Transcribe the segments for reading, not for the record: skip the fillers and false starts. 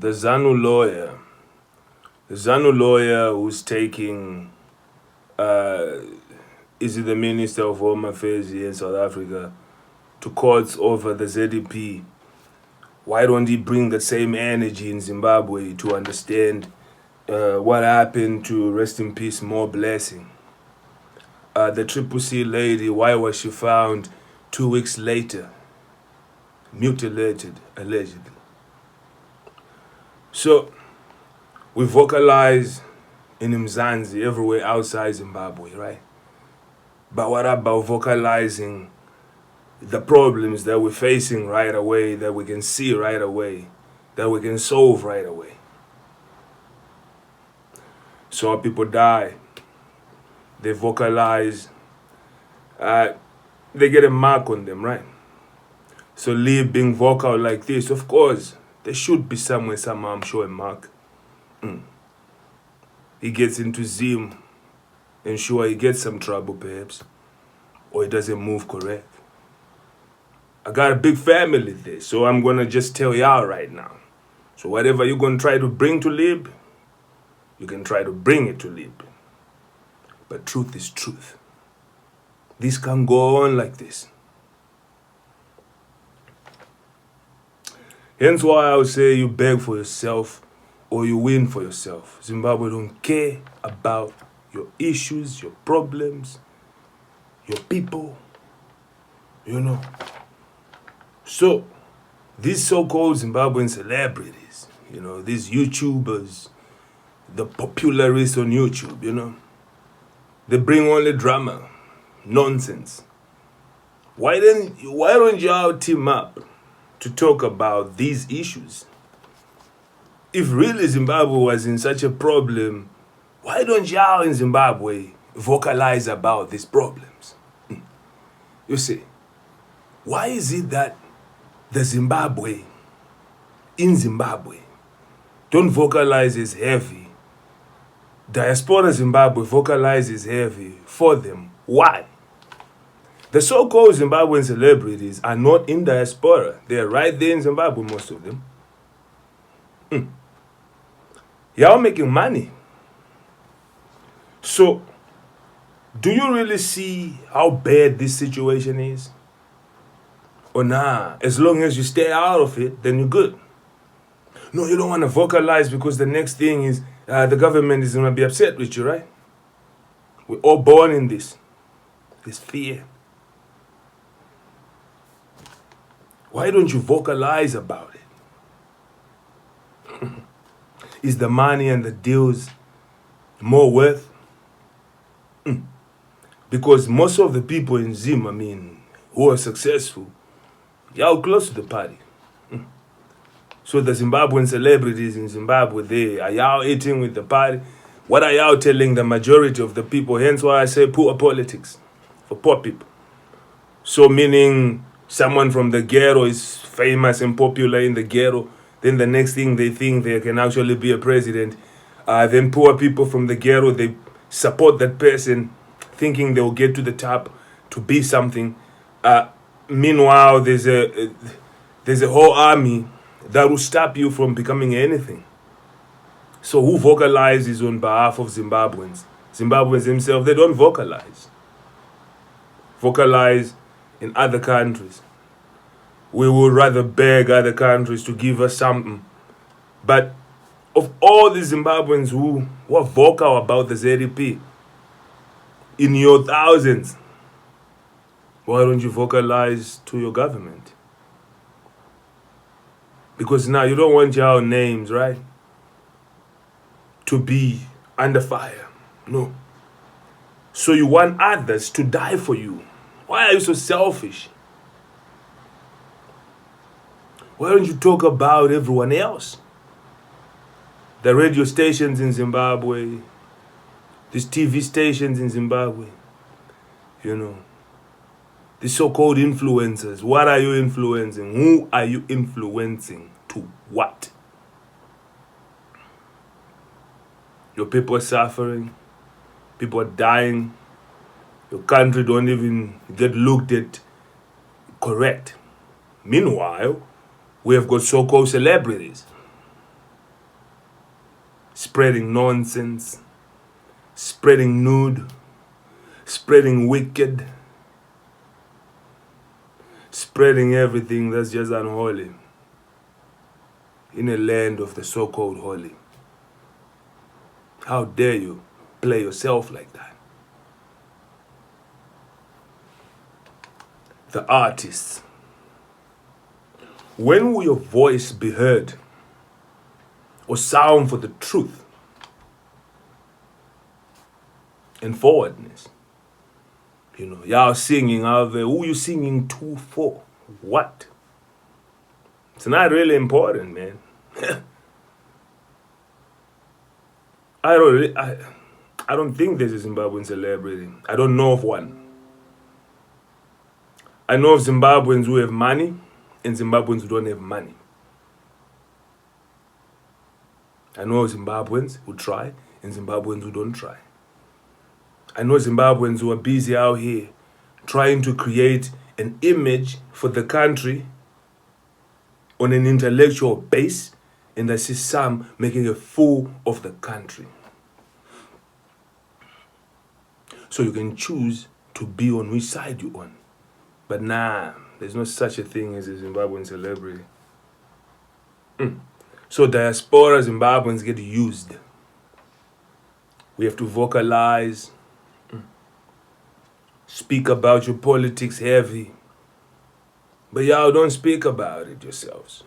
the ZANU lawyer who's taking, is it the Minister of Home Affairs here in South Africa, to courts over the ZEP, why don't he bring the same energy in Zimbabwe to understand what happened to, rest in peace, Moreblessing? The Triple C lady, why was she found 2 weeks later, mutilated, allegedly? So, we vocalize in Mzansi, everywhere outside Zimbabwe, right? But what about vocalizing the problems that we're facing right away, that we can see right away, that we can solve right away? So people die, they vocalize, they get a mark on them, right? So Lee being vocal like this, of course, there should be somewhere, somehow, I'm sure, a mark. He gets into Zim, and sure, he gets some trouble perhaps, or he doesn't move correct. I got a big family there, so I'm gonna just tell y'all right now. So whatever you're gonna try to bring to Lib, you can try to bring it to Lib. But truth is truth. This can't go on like this. Hence why I would say you beg for yourself or you win for yourself. Zimbabwe don't care about your issues, your problems, your people, you know. So, these so-called Zimbabwean celebrities, you know, these YouTubers, the popularists on YouTube, you know, they bring only drama, nonsense. Why don't y'all team up to talk about these issues? If really Zimbabwe was in such a problem, why don't y'all in Zimbabwe vocalize about these problems? You see, why is it that the Zimbabwe, in Zimbabwe, don't vocalize as heavy? Diaspora Zimbabwe vocalizes heavy for them. Why? The so-called Zimbabwean celebrities are not in diaspora. They're right there in Zimbabwe, most of them. Y'all making money. So, do you really see how bad this situation is? Or nah, as long as you stay out of it, then you're good. No, you don't want to vocalize because the next thing is the government is going to be upset with you, right? We're all born in this fear. Why don't you vocalize about it? Is the money and the deals more worth? Because most of the people in Zim, who are successful, y'all close to the party. So the Zimbabwean celebrities in Zimbabwe, are y'all eating with the party? What are y'all telling the majority of the people? Hence why I say poor politics for poor people. So meaning someone from the ghetto is famous and popular in the ghetto, then the next thing they think they can actually be a president. Then poor people from the ghetto, they support that person thinking they'll get to the top to be something. Meanwhile, there's a whole army that will stop you from becoming anything. So who vocalizes on behalf of Zimbabweans? Zimbabweans themselves, they don't vocalize. Vocalize in other countries. We would rather beg other countries to give us something. But of all the Zimbabweans who are vocal about the ZEP, in your thousands, why don't you vocalize to your government? Because now you don't want your names, right, to be under fire. No. So you want others to die for you. Why are you so selfish? Why don't you talk about everyone else? The radio stations in Zimbabwe, these TV stations in Zimbabwe, you know, these so-called influencers. What are you influencing? Who are you influencing to what? Your people are suffering. People are dying. Your country don't even get looked at correct. Meanwhile, we have got so-called celebrities spreading nonsense, spreading nude, spreading wicked, spreading everything that's just unholy in a land of the so-called holy. How dare you play yourself like that? The artists. When will your voice be heard or sound for the truth and forwardness? You know, y'all singing out there. Who you singing to for? What? It's not really important, man. I don't think there's a Zimbabwean celebrity. I don't know of one. I know of Zimbabweans who have money and Zimbabweans who don't have money. I know of Zimbabweans who try and Zimbabweans who don't try. I know Zimbabweans who are busy out here trying to create an image for the country on an intellectual base, and I see some making a fool of the country. So you can choose to be on which side you're on. But nah, there's no such a thing as a Zimbabwean celebrity. So diaspora Zimbabweans get used. We have to vocalize, speak about your politics heavy. But y'all don't speak about it yourselves.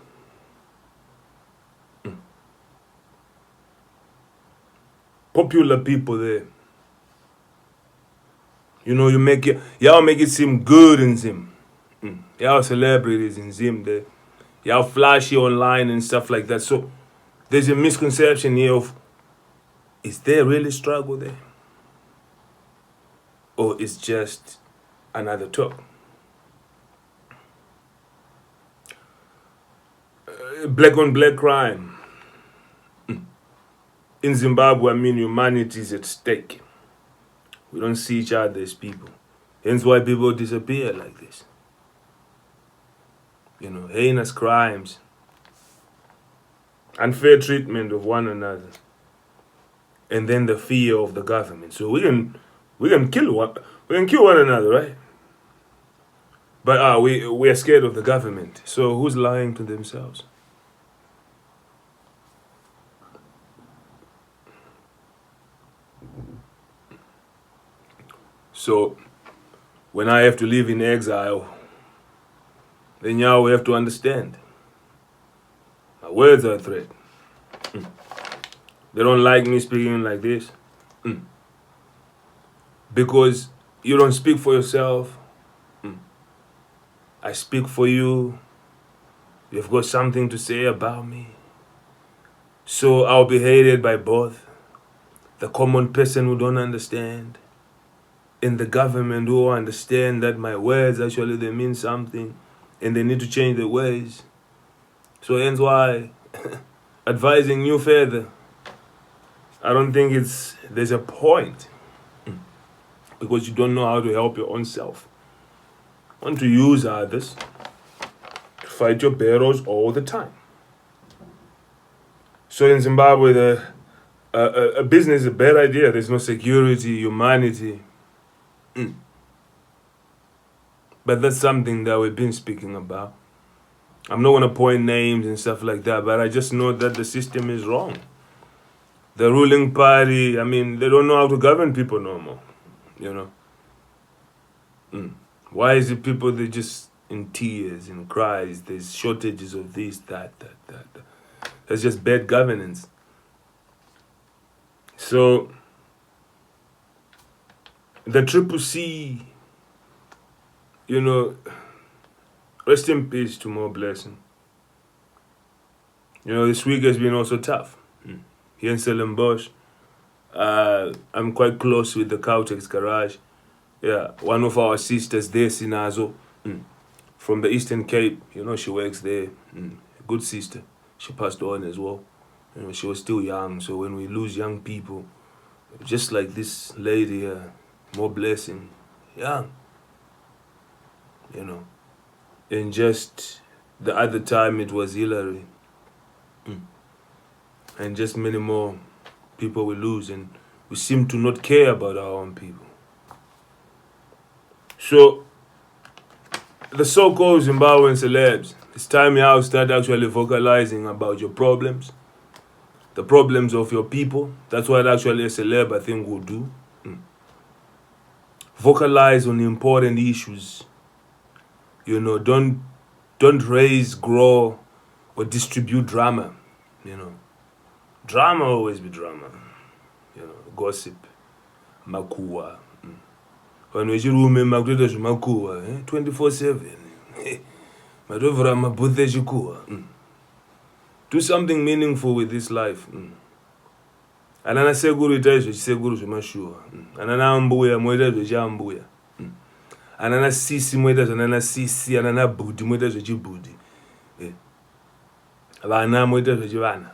Popular people there. You know, y'all make it seem good in Zim. Y'all celebrities in Zim there. Y'all flashy online and stuff like that. So there's a misconception here of, is there really struggle there? Or it's just another talk? Black on black crime. In Zimbabwe, I mean, humanity is at stake. We don't see each other as people. Hence why people disappear like this. You know, heinous crimes, unfair treatment of one another, and then the fear of the government. So we can kill one another, right? But we are scared of the government. So who's lying to themselves? So when I have to live in exile, then y'all have to understand. My words are a threat. They don't like me speaking like this. Because you don't speak for yourself. I speak for you. You've got something to say about me. So I'll be hated by both. The common person who don't understand, and the government who understand that my words actually they mean something and they need to change their ways. So hence why advising you further, I don't think there's a point, because you don't know how to help your own self. You want to use others to fight your battles all the time. So in Zimbabwe, a business is a bad idea. There's no security, humanity. But that's something that we've been speaking about. I'm not going to point names and stuff like that, but I just know that the system is wrong. The ruling party, I mean, they don't know how to govern people no more, you know. Why is it people, they're just in tears and cries, there's shortages of this, that. That's just bad governance. So, the Triple C, you know, rest in peace to Moreblessing. You know, this week has been also tough. Here in Stellenbosch, I'm quite close with the Cowtex garage. Yeah, one of our sisters there, Sinazo, from the Eastern Cape, you know, she works there. Good sister. She passed on as well. You know, she was still young, so when we lose young people, just like this lady here, Moreblessing, young, you know. And just the other time it was Hillary. And just many more people we lose, and we seem to not care about our own people. So, the so-called Zimbabwean celebs, it's time you start actually vocalizing about your problems, the problems of your people. That's what actually a celeb, I think, will do. Vocalize on important issues. You know, don't raise, grow, or distribute drama. You know, drama always be drama. You know, gossip, makuhwa. When we room migrated Vemakuhwa, 24/7. Madovra mabuthe chikuwa. Do something meaningful with this life. Anana seguru itaizwe chiseguru zvemashua. Anana ambuya moita zvechiambuya. Anana sisi moita zvanana sisi, anana budi moita zvechibudi. Vana moita zvechivana.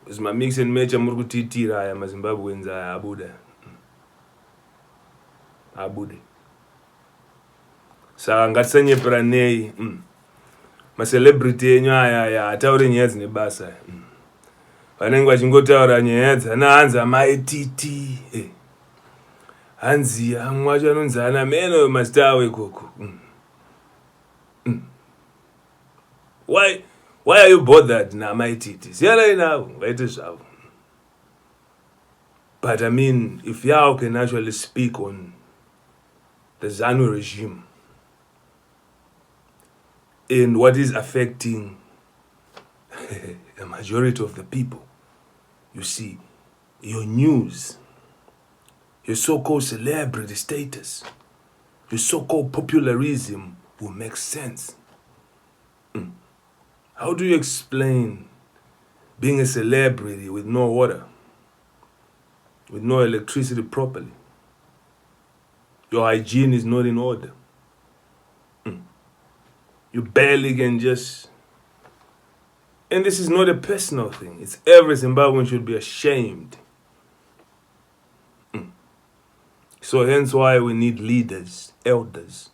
Zima mix and match amuri kutitira aya maZimbabweans aya abuda. Abude. Saka ngatisanyepera nei. Macelebrity enyu aya ataure nyaya dzine basa. Vanenge vachingotaura nyaya dzana hanzi amaititi. Hanzi amwe acho anonzi ana meno mazita awo ikoko. Why are you bothered namaititi? Siyana inavo vaite zvavo. But I mean, if y'all can actually speak on the ZANU regime and what is affecting the majority of the people, you see, your news, your so-called celebrity status, your so-called popularism will make sense. How do you explain being a celebrity with no water, with no electricity properly? Your hygiene is not in order. You barely can just... And this is not a personal thing. It's every Zimbabwean should be ashamed. So hence why we need leaders, elders,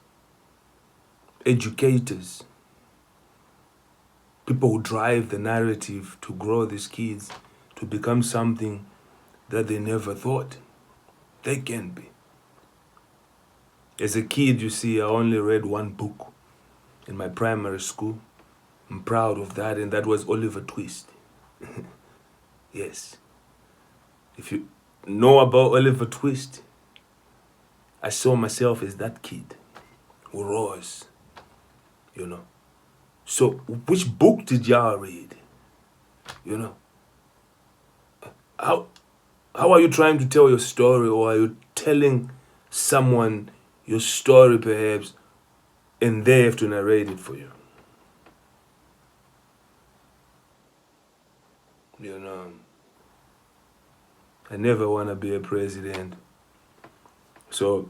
educators, people who drive the narrative to grow these kids to become something that they never thought they can be. As a kid, you see, I only read one book in my primary school. I'm proud of that, and that was Oliver Twist. Yes. If you know about Oliver Twist, I saw myself as that kid who rose, you know. So, which book did y'all read? You know. How are you trying to tell your story, or are you telling someone your story perhaps, and they have to narrate it for you? You know, I never want to be a president. So,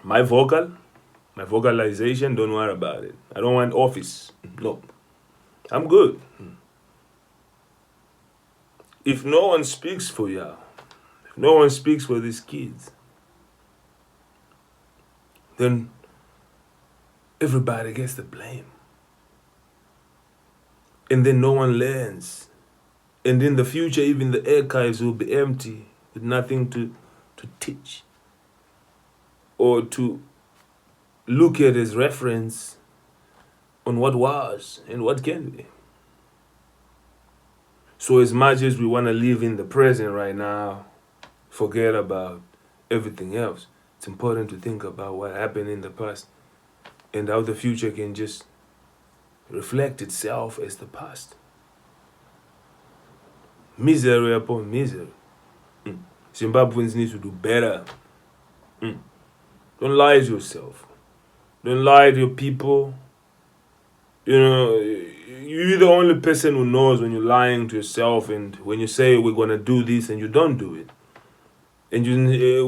my vocalization, don't worry about it. I don't want office. No. I'm good. If no one speaks for y'all, if no one speaks for these kids, then everybody gets the blame. And then no one learns. And in the future, even the archives will be empty with nothing to teach or to look at as reference on what was and what can be. So as much as we want to live in the present right now, forget about everything else, it's important to think about what happened in the past and how the future can just reflect itself as the past. Misery upon misery. Zimbabweans need to do better. Don't lie to yourself. Don't lie to your people. You know, you're the only person who knows when you're lying to yourself, and when you say we're going to do this and you don't do it. And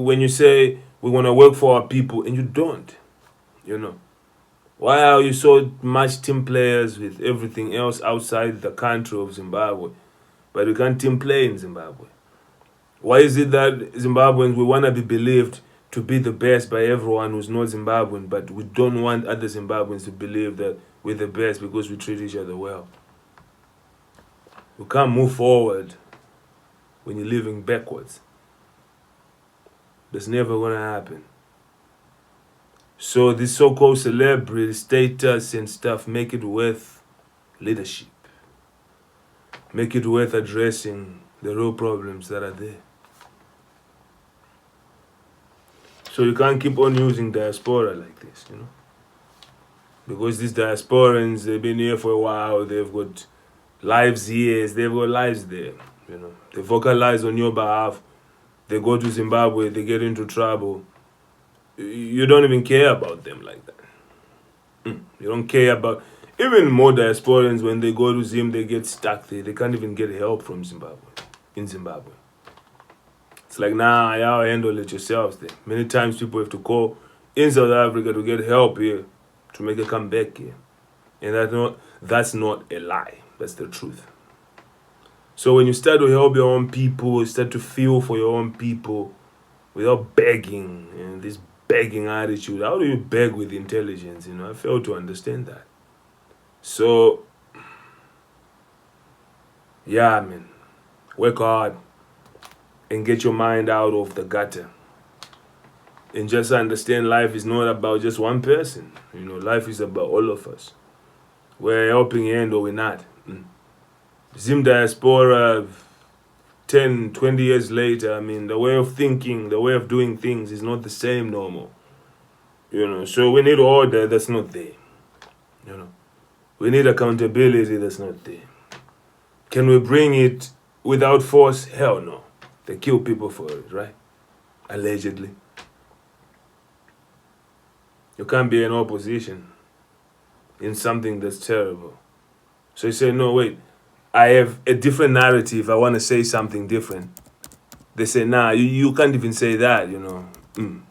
when you say we're going to work for our people and you don't. You know. Why are you so much team players with everything else outside the country of Zimbabwe? But we can't team play in Zimbabwe. Why is it that Zimbabweans, we want to be believed to be the best by everyone who's not Zimbabwean, but we don't want other Zimbabweans to believe that we're the best because we treat each other well? We can't move forward when you're living backwards. That's never gonna happen. So this so-called celebrity status and stuff make it worth leadership. Make it worth addressing the real problems that are there. So you can't keep on using diaspora like this, you know? Because these diasporans, they've been here for a while, they've got lives here, they've got lives there, you know? They vocalize on your behalf, they go to Zimbabwe, they get into trouble. You don't even care about them like that. You don't care about... Even more diasporans, when they go to Zim, they get stuck there. They can't even get help from Zimbabwe, in Zimbabwe. It's like, nah, y'all handle it yourselves there. Many times people have to call in South Africa to get help here, to make a comeback here. And that's not a lie. That's the truth. So when you start to help your own people, you start to feel for your own people without begging, and this begging attitude, how do you beg with intelligence? You know, I fail to understand that. So, yeah, man, work hard and get your mind out of the gutter. And just understand life is not about just one person. You know, life is about all of us. We're a helping hand or we're not. Zim diaspora, 10, 20 years later, I mean, the way of thinking, the way of doing things is not the same normal. You know, so we need order that's not there. You know, we need accountability that's not there. Can we bring it without force? Hell no. They kill people for it, right? Allegedly. You can't be in opposition in something that's terrible. So you say, no, wait, I have a different narrative. I want to say something different. They say, nah, you can't even say that, you know.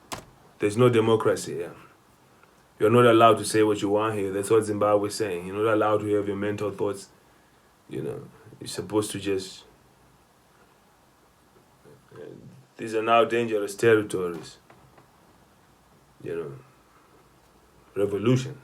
There's no democracy here. You're not allowed to say what you want here. That's what Zimbabwe is saying. You're not allowed to have your mental thoughts. You know, you're supposed to just... These are now dangerous territories. You know, revolution.